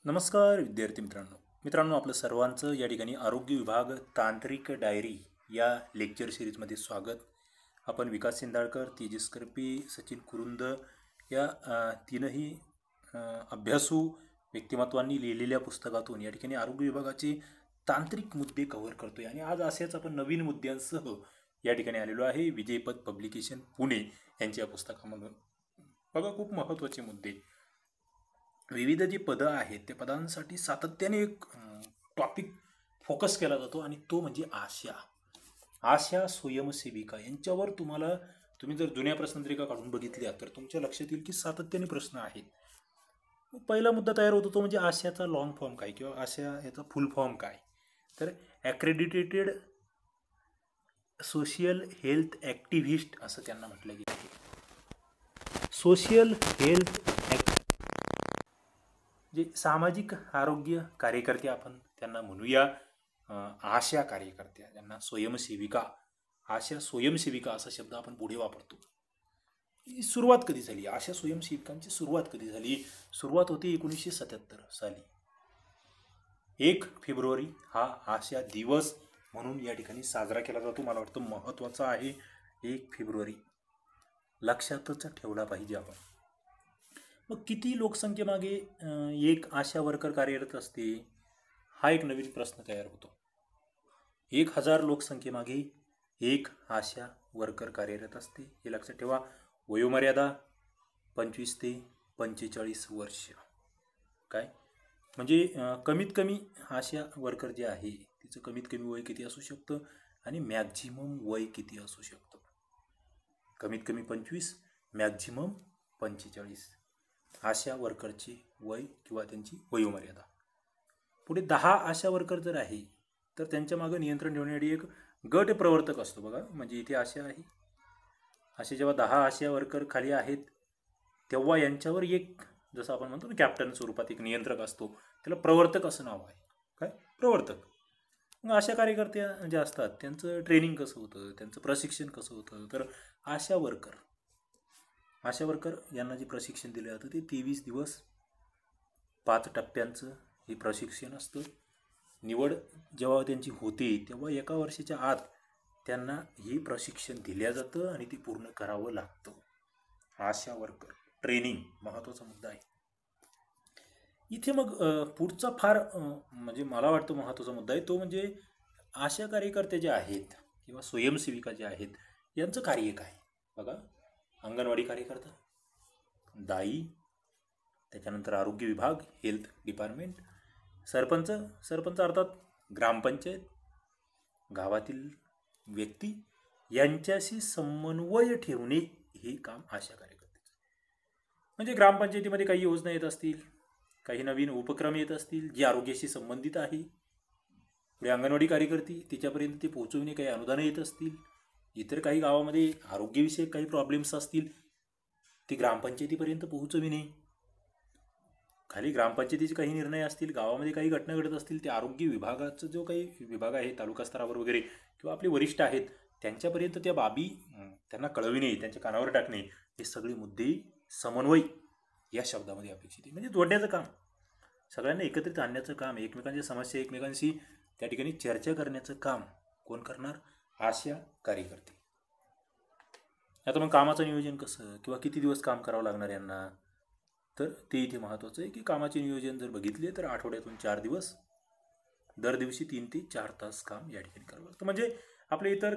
नमस्कार विद्यार्थी मित्रांनो आपलं सर्वांचं या ठिकाणी आरोग्य विभाग तांत्रिक डायरी या लेक्चर सिरीजमध्ये स्वागत. आपण विकास सिंधाळकर, तेजस करपे, सचिन कुरुंद या तीनही अभ्यासू व्यक्तिमत्वांनी लिहिलेल्या पुस्तकातून या ठिकाणी आरोग्य विभागाचे तांत्रिक मुद्दे कव्हर करतोय. आणि आज असेच आपण नवीन मुद्द्यांसह या ठिकाणी आलेलो आहे विजयपथ पब्लिकेशन पुणे यांच्या पुस्तकामधून. बघा, खूप महत्त्वाचे मुद्दे. विविध जी पदं आहेत त्या पदांसाठी सातत्याने एक टॉपिक फोकस केला जातो आणि तो म्हणजे आशा स्वयंसेविका यांच्यावर तुम्ही जर जुन्या प्रश्नपत्रिका काढून बघितल्या तर तुमच्या लक्षात येईल की सातत्याने प्रश्न आहेत. पहिला मुद्दा तयार होतो तो म्हणजे आशाचा लॉंग फॉर्म काय किंवा आशा याचा फुल फॉर्म काय. तर ॲक्रेडिटेटेड सोशियल हेल्थ ॲक्टिव्हिस्ट असं त्यांना म्हटलं गेलं आहे. सोशियल हेल्थ जे सामाजिक आरोग्य कार्यकर्ते आपण त्यांना म्हणूया. आशा कार्यकर्त्या ज्यांना स्वयंसेविका, आशा स्वयंसेविका असा शब्द आपण पुढे वापरतो. ही सुरुवात कधी झाली? आशा स्वयंसेविकांची सुरुवात कधी झाली? सुरुवात होती 1977 साली. 1 फेब्रुवारी हा आशा दिवस म्हणून या ठिकाणी साजरा केला जातो. मला वाटतं महत्त्वाचा आहे 1 फेब्रुवारी, लक्षातच ठेवला पाहिजे आपण. मग किती लोकसंख्येमागे एक आशा वर्कर कार्यरत असते हा एक नवीन प्रश्न तयार होतो. 1000 लोकसंख्येमागे एक आशा वर्कर कार्यरत असते हे लक्षात ठेवा. वयोमर्यादा 25 ते 45 वर्ष. काय म्हणजे कमीत कमी आशा वर्कर जे आहे तिचं कमीत कमी वय किती असू शकतं आणि मॅक्झिमम वय किती असू शकतं? कमीत कमी 25, मॅक्झिमम 45 आशा वर्करची वय किंवा त्यांची वयोमर्यादा. पुढे 10 आशा वर्कर जर आहे तर त्यांच्या मागे नियंत्रण ठेवण्यासाठी एक गट प्रवर्तक असतो. बघा, म्हणजे इथे आशा आहे, असे जेव्हा 10 आशा वर्कर खाली आहेत तेव्हा यांच्यावर एक, जसं आपण म्हणतो ना कॅप्टन स्वरूपात एक नियंत्रक असतो, त्याला प्रवर्तक असं नाव आहे. काय? प्रवर्तक. मग आशा कार्यकर्त्या ज्या असतात त्यांचं ट्रेनिंग कसं होतं, त्यांचं प्रशिक्षण कसं होतं? तर आशा वर्कर यांना जे प्रशिक्षण दिलं जातं ते 23 दिवस 5 टप्प्यांचं हे प्रशिक्षण असतं. निवड जेव्हा त्यांची होते तेव्हा 1 वर्षाच्या आत त्यांना हे प्रशिक्षण दिलं जातं आणि ते पूर्ण करावं लागतं. आशा वर्कर ट्रेनिंग महत्त्वाचा मुद्दा आहे इथे. मग पुढचा फार म्हणजे मला वाटतं महत्त्वाचा मुद्दा आहे तो म्हणजे आशा कार्यकर्ते जे आहेत किंवा स्वयंसेविका जे आहेत यांचं कार्य काय. बघा, अंगणवाडी कार्यकर्ता, दाई, त्याच्यानंतर आरोग्य विभाग, हेल्थ डिपार्टमेंट, सरपंच अर्थात ग्रामपंचायत, गावातील व्यक्ती यांच्याशी समन्वय ठेवणे हे काम आशा कार्यकर्त्याचं. म्हणजे ग्रामपंचायतीमध्ये काही योजना येत असतील, काही नवीन उपक्रम येत असतील जे आरोग्याशी संबंधित आहे, पुढे अंगणवाडी कार्यकर्ती तिच्यापर्यंत ते पोहोचविणे, काही अनुदानं येत असतील, इतर काही गावामध्ये आरोग्यविषयक काही प्रॉब्लेम्स असतील ते ग्रामपंचायतीपर्यंत पोहोचविणे, खाली ग्रामपंचायतीचे काही निर्णय असतील, गावामध्ये काही घटना घडत असतील ते आरोग्य विभागाचा जो काही विभाग आहे तालुका स्तरावर वगैरे किंवा आपले वरिष्ठ आहेत त्यांच्यापर्यंत त्या बाबी त्यांना कळविणे, त्यांच्या कानावर टाकणे, हे सगळे मुद्दे समन्वय या शब्दामध्ये अपेक्षित आहे. म्हणजे जोडण्याचं काम, सगळ्यांना एकत्रित आणण्याचं काम, एकमेकांच्या समस्या एकमेकांशी त्या ठिकाणी चर्चा करण्याचं काम कोण करणार? आशा कार्यकर्ते. आता मग कामाचं नियोजन कसं किंवा किती दिवस काम करावं लागणार यांना, तर ते इथे महत्त्वाचं आहे की कामाचे नियोजन जर बघितले तर आठवड्यातून 4 दिवस, दर दिवशी 3 ते 4 तास काम या ठिकाणी करावं लागतं. म्हणजे आपले इतर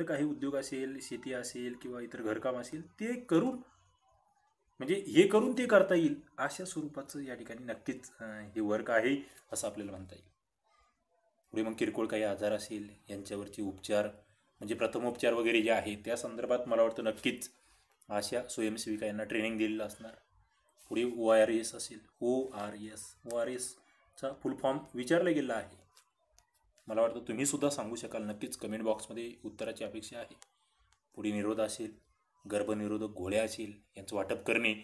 काही उद्योग असेल, शेती असेल किंवा इतर घरकाम असेल ते करून, म्हणजे हे करून ते करता येईल अशा स्वरूपाचं या ठिकाणी नक्कीच हे वर्क आहे असं आपल्याला म्हणता येईल. पुढे मग किरकोळ काही आजार असेल यांच्यावरचे उपचार, म्हणजे प्रथमोपचार वगैरे जे आहे त्या संदर्भात मला वाटतं नक्कीच आशा स्वयंसेविका यांना ट्रेनिंग दिलेलं असणार. पुढे ORS असेल, ORSचा फुल फॉर्म विचारला गेला आहे. मला वाटतं तुम्ही सुद्धा सांगू शकाल, नक्कीच कमेंट बॉक्समध्ये उत्तराची अपेक्षा आहे. पुढे निरोध असेल, गर्भनिरोधक गोळ्या असेल यांचं वाटप करणे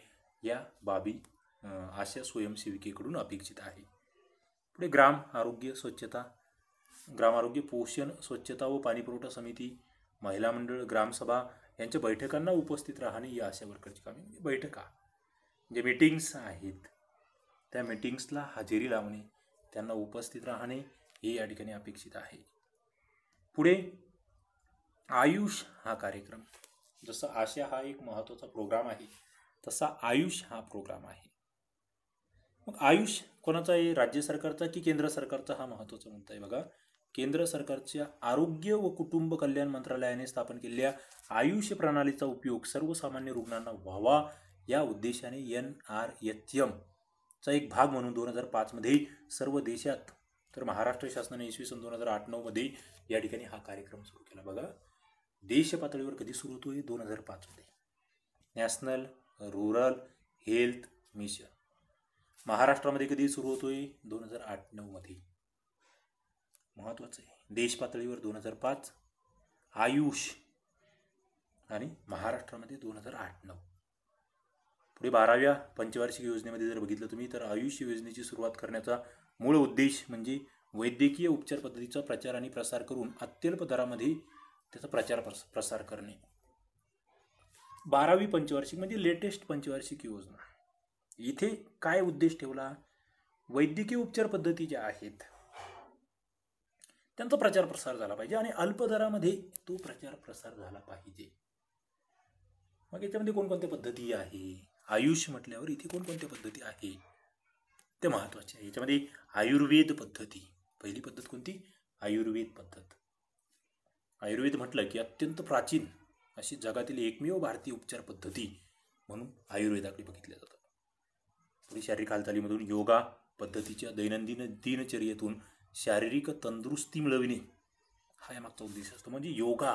या बाबी आशा स्वयंसेविकेकडून अपेक्षित आहे. पुढे ग्राम आरोग्य पोषण स्वच्छता व पाणीपुरवठा समिती, महिला मंडळ, ग्रामसभा यांच्या बैठकांना उपस्थित राहणे ही आशा वर्करची कामे. बैठका म्हणजे मीटिंग्स आहेत त्या मीटिंग्सला हजेरी लावणे, त्यांना उपस्थित राहणे हे या ठिकाणी अपेक्षित आहे. पुढे आयुष हा कार्यक्रम, जसं आशा हा एक महत्त्वाचा प्रोग्राम आहे तसा आयुष हा प्रोग्राम आहे. मग आयुष कोणाचा आहे, राज्य सरकारचा की केंद्र सरकारचा, हा महत्त्वाचा मुद्दा आहे. बघा, केंद्र सरकारच्या आरोग्य व कुटुंब कल्याण मंत्रालयाने स्थापन केलेल्या आयुष प्रणालीचा उपयोग सर्वसामान्य रुग्णांना व्हावा या उद्देशाने NRHM चा एक भाग म्हणून 2005 मध्ये सर्व देशात, तर महाराष्ट्र शासनाने इसवी सन 2008-9 मध्ये या ठिकाणी हा कार्यक्रम सुरू केला. बघा, देश पातळीवर कधी सुरू होतोय, 2005 मध्ये नॅशनल रूरल हेल्थ मिशन. महाराष्ट्रामध्ये कधी सुरू होतोय, 2008-9 मध्ये. महत्वाचं आहे, देश पातळीवर 2005 आयुष आणि महाराष्ट्रामध्ये 2008-9. पुढे 12व्या पंचवार्षिक योजनेमध्ये जर बघितलं तुम्ही तर आयुष योजनेची सुरुवात करण्याचा मूळ उद्देश म्हणजे वैद्यकीय उपचार पद्धतीचा प्रचार आणि प्रसार करून अत्यल्प दरामध्ये त्याचा प्रचार प्रसार करणे. 12वी पंचवार्षिक म्हणजे लेटेस्ट पंचवार्षिक योजना, इथे काय उद्देश ठेवला, वैद्यकीय उपचार पद्धती ज्या आहेत त्यांचा प्रचार प्रसार झाला पाहिजे आणि अल्प दरामध्ये तो प्रचार प्रसार झाला पाहिजे. मग याच्यामध्ये कोणकोणत्या पद्धती आहे, आयुष म्हटल्यावर इथे कोणकोणत्या पद्धती आहे ते महत्त्वाचे आहे. याच्यामध्ये आयुर्वेद पद्धती, पहिली पद्धत कोणती, आयुर्वेद पद्धत. आयुर्वेद म्हटलं की अत्यंत प्राचीन अशी जगातील एकमेव भारतीय उपचार पद्धती म्हणून आयुर्वेदाकडे बघितल्या जातात. पुढे शारीरिक हालचालीमधून योगा पद्धतीच्या दैनंदिन दिनचर्येतून शारीरिक तंदुरुस्ती मिळविणे हा यामागचा उद्देश असतो. म्हणजे योगा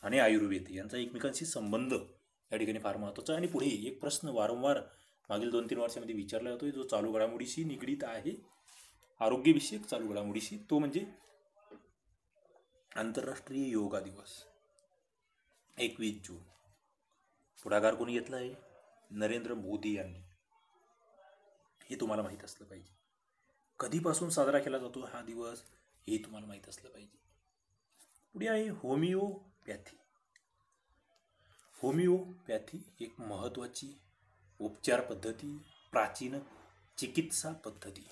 आणि आयुर्वेद यांचा एकमेकांशी संबंध या ठिकाणी फार महत्त्वाचा आहे. आणि पुढे एक प्रश्न वारंवार मागील 2-3 वर्षामध्ये विचारला जातोय, जो चालू घडामोडीशी निगडीत आहे, आरोग्यविषयक चालू घडामोडीशी, तो म्हणजे आंतरराष्ट्रीय योगा दिवस 21 जून. पुढाकार कोणी घेतला आहे, नरेंद्र मोदी यांनी. हे तुम्हाला माहीत असलं पाहिजे. कधीपासून साजरा केला जातो हा दिवस हे तुम्हाला माहीत असलं पाहिजे. पुढे आहे होमिओपॅथी. होमिओपॅथी एक महत्त्वाची उपचार पद्धती, प्राचीन चिकित्सा पद्धती.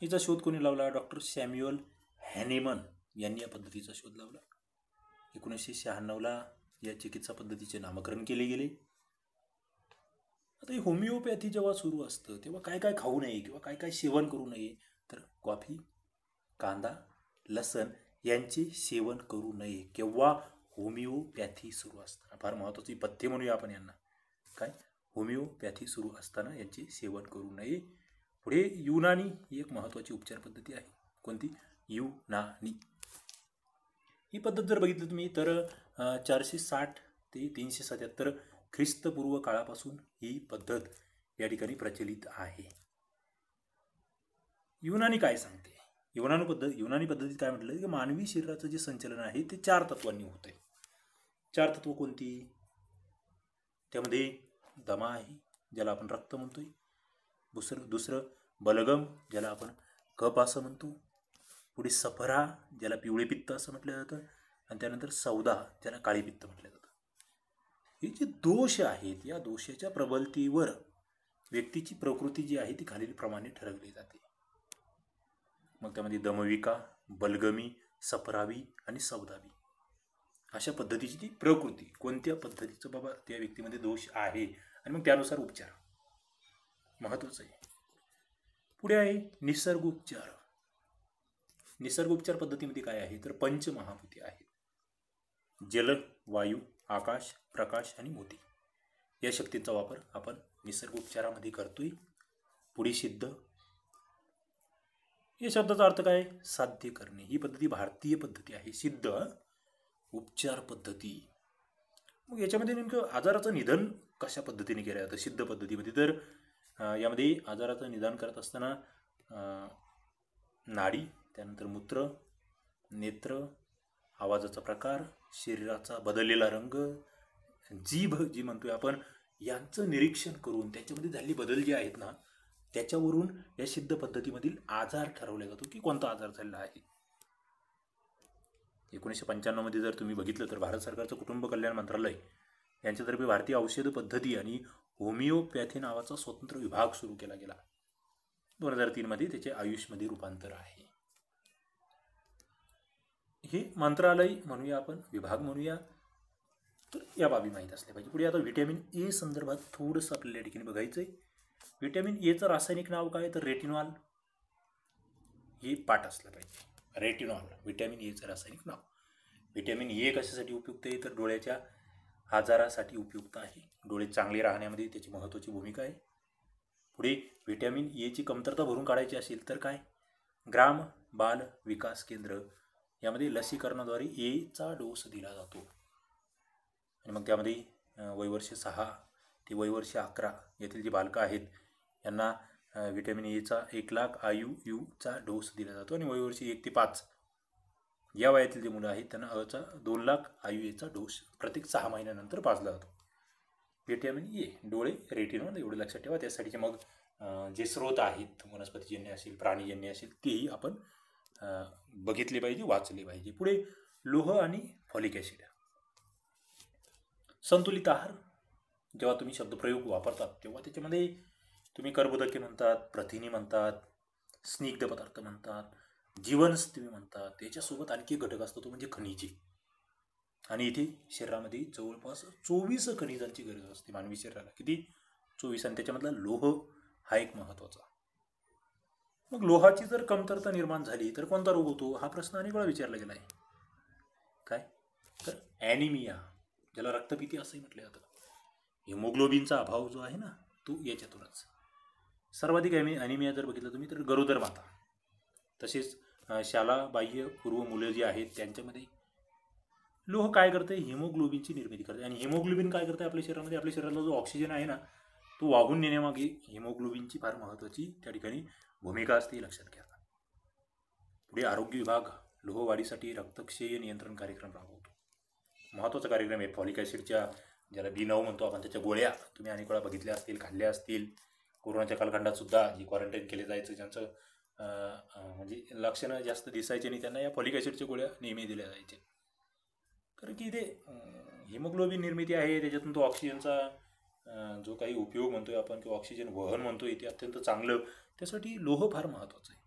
हिचा शोध कोणी लावला, डॉक्टर सॅम्युअल हॅनेमन यांनी या पद्धतीचा शोध लावला. 1996ला या चिकित्सा पद्धतीचे नामकरण केले गेले. आता ही होमिओपॅथी जेव्हा सुरू असतं तेव्हा काय काय खाऊ नये किंवा काय काय सेवन करू नये, तर कॉफी, कांदा, लसण यांचे सेवन करू नये. केव्हा, होमिओपॅथी सुरू असताना. फार महत्त्वाची पथ्य म्हणूया आपण यांना. काय, होमिओपॅथी सुरू असताना यांचे सेवन करू नये. पुढे युनानी ही एक महत्त्वाची उपचार पद्धती आहे. कोणती, युनानी. ही पद्धत जर बघितली तुम्ही तर 460 ते 377 ख्रिस्तपूर्व काळापासून ही पद्धत या ठिकाणी प्रचलित आहे. युनानी काय सांगते, युनानी पद्धतीत काय म्हटलं की मानवी शरीराचं जे संचलन आहे ते 4 तत्वांनी होते. 4 तत्व कोणती, त्यामध्ये दमा आहे ज्याला आपण रक्त म्हणतोय, दुसरं बलगम ज्याला आपण कफ असं म्हणतो, पुढे सफरा ज्याला पिवळे पित्त असं म्हटलं जातं, आणि त्यानंतर सौदा ज्याला काळे पित्त म्हटलं जातं. हे जे दोष आहेत या दोषाच्या प्रबलतेवर व्यक्तीची प्रकृती जी आहे ती खालीलप्रमाणे ठरवली जाते. मग त्यामध्ये दमविका, बलगमी, सफरावी आणि सौदावी अशा पद्धतीची ती प्रकृती, कोणत्या पद्धतीचं बाबा त्या व्यक्तीमध्ये दोष आहे आणि मग त्यानुसार उपचार महत्त्वाचं आहे. पुढे आहे निसर्गोपचार. निसर्गोपचार पद्धतीमध्ये काय आहे तर पंचमहाभूते आहेत. जल, वायू, आकाश, प्रकाश आणि मोती या शक्तींचा वापर आपण निसर्गोपचारामध्ये करतोय. पुढे सिद्ध या शब्दाचा अर्थ काय, साध्य करणे. ही पद्धती भारतीय पद्धती आहे, सिद्ध उपचार पद्धती. मग याच्यामध्ये नेमकं आजाराचं निधन कशा पद्धतीने केलं जातं सिद्ध पद्धतीमध्ये, तर यामध्ये आजाराचं निदान करत असताना नाडी, त्यानंतर मूत्र, नेत्र, आवाजाचा प्रकार, शरीराचा बदललेला रंग, जीभ जी म्हणतोय आपण, यांचं निरीक्षण करून त्याच्यामध्ये झालेले बदल जे आहेत ना त्याच्यावरून या सिद्ध पद्धतीमधील आजार ठरवला जातो की कोणता आजार झालेला आहे. 1995 मध्ये जर तुम्ही बघितलं तर भारत सरकारचं कुटुंब कल्याण मंत्रालय यांच्यातर्फे भारतीय औषध पद्धती आणि होमिओपॅथी नावाचा स्वतंत्र विभाग सुरू केला गेला. 2003 मध्ये त्याचे आयुषमध्ये रूपांतर आहे. हे मंत्रालय म्हणूया आपण, विभाग म्हणूया, तर या बाबी माहीत असल्या पाहिजे. पुढे आता व्हिटॅमिन ए संदर्भात थोडंसं आपल्याला या ठिकाणी बघायचं आहे. व्हिटॅमिन एचं रासायनिक नाव काय तर रेटिनॉल, हे पाठ असलं पाहिजे. रेटिनॉल व्हिटॅमिन एचं रासायनिक नाव. व्हिटॅमिन ए कशासाठी उपयुक्त आहे तर डोळ्याच्या आजारासाठी उपयुक्त आहे. डोळे चांगले राहण्यामध्ये त्याची महत्त्वाची भूमिका आहे. पुढे व्हिटॅमिन एची कमतरता भरून काढायची असेल तर काय, ग्राम बाल विकास केंद्र यामध्ये लसीकरणाद्वारे एचा डोस दिला जातो. आणि मग त्यामध्ये वयवर्ष 6 ते वयवर्ष 11 येथील जी बालकं आहेत यांना व्हिटॅमिन एचा 1,00,000 IUचा डोस दिला जातो. आणि वयवर्ष 1 ते 5 या वयातील जे मुलं आहेत त्यांना अचा 2,00,000 IUचा डोस प्रत्येक 6 महिन्यानंतर पाजला जातो. व्हिटॅमिन ए, डोळे, रेटिनॉल एवढं लक्षात ठेवा. त्यासाठीचे मग जे स्रोत आहेत वनस्पतीजन्य असेल प्राणीजन्य असेल तेही आपण बघितले पाहिजे, वाचले पाहिजे. पुढे लोह आणि फॉलिक ॲसिड. संतुलित आहार जेव्हा तुम्ही शब्दप्रयोग वापरतात तेव्हा त्याच्यामध्ये तुम्ही कर्बोदके म्हणतात, प्रथिने म्हणतात, स्निग्ध पदार्थ म्हणतात, जीवनसत्वे म्हणतात. त्याच्यासोबत आणखी एक घटक असतो तो म्हणजे खनिजे. आणि इथे शरीरामध्ये जवळपास 24 खनिजांची गरज असते मानवी शरीराला. किती? 24. आणि त्याच्यामधला लोह हा एक महत्त्वाचा. मग लोहाची जर कमतरता निर्माण झाली तर कोणता रोग होतो हा प्रश्न अनेक वेळा विचारला गेला आहे. काय तर ॲनिमिया, ज्याला रक्तपिती असंही म्हटलं जातं. हिमोग्लोबिनचा अभाव जो आहे ना तो याच्यातूनच. सर्वाधिक ॲनिमिया जर बघितलं तुम्ही तर गरोदर माता, तसेच शालाबाह्य पूर्व मुलं जी आहेत त्यांच्यामध्ये लोह काय करते, हिमोग्लोबिनची निर्मिती करते. आणि हिमोग्लोबिन काय करते आपल्या शरीरामध्ये, आपल्या शरीरातला जो ऑक्सिजन आहे ना तो वाहून नेण्यामागे हिमोग्लोबिनची फार महत्त्वाची त्या ठिकाणी भूमिका असते, हे लक्षात घ्या. पुढे आरोग्य विभाग लोहवाढीसाठी रक्तक्षय नियंत्रण कार्यक्रम राबवतो. महत्त्वाचा कार्यक्रम आहे. फॉलिक ॲसिडच्या ज्याला B9 म्हणतो आपण त्याच्या गोळ्या तुम्ही अनेक वेळा बघितल्या असतील, खाल्ल्या असतील. कोरोनाच्या कालखंडात सुद्धा जी क्वारंटाईन केले जायचं ज्यांचं म्हणजे लक्षणं जास्त दिसायचे नाही त्यांना या फॉलिक ॲसिडच्या गोळ्या नेहमी दिल्या जायचे. कारण की ते हिमोग्लोबिन निर्मिती आहे, त्याच्यातून तो ऑक्सिजनचा जो काही उपयोग म्हणतोय आपण किंवा ऑक्सिजन वहन म्हणतोय ते अत्यंत चांगलं, त्यासाठी लोह फार महत्त्वाचं आहे.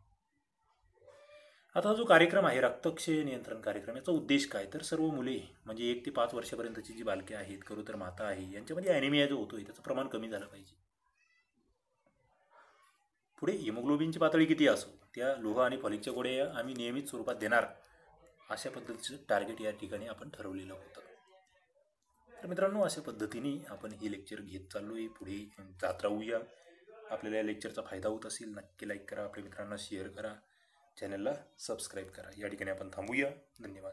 आता हा जो कार्यक्रम आहे रक्तक्षय नियंत्रण कार्यक्रम, याचा उद्देश काय तर सर्व मुले म्हणजे 1 ते 5 वर्षापर्यंतची जी बालके आहेत, गरोदर माता आहे, यांच्यामध्ये ॲनिमिया जो होतोय त्याचं प्रमाण कमी झालं पाहिजे. पुढे हिमोग्लोबिनची पातळी किती असो त्या लोह आणि फॉलिकच्या गोळ्या आम्ही नियमित स्वरूपात देणार, अशा पद्धतीचं टार्गेट या ठिकाणी आपण ठरवलेलं होतं. तर मित्रांनो अशा पद्धतीने आपण हे लेक्चर घेत चाललो आहे, पुढे जात राहूया. आपल्याला या लेक्चरचा फायदा होत असेल नक्की लाईक करा, आपल्या मित्रांना शेअर करा, चॅनलला सबस्क्राईब करा. या ठिकाणी आपण थांबूया. धन्यवाद.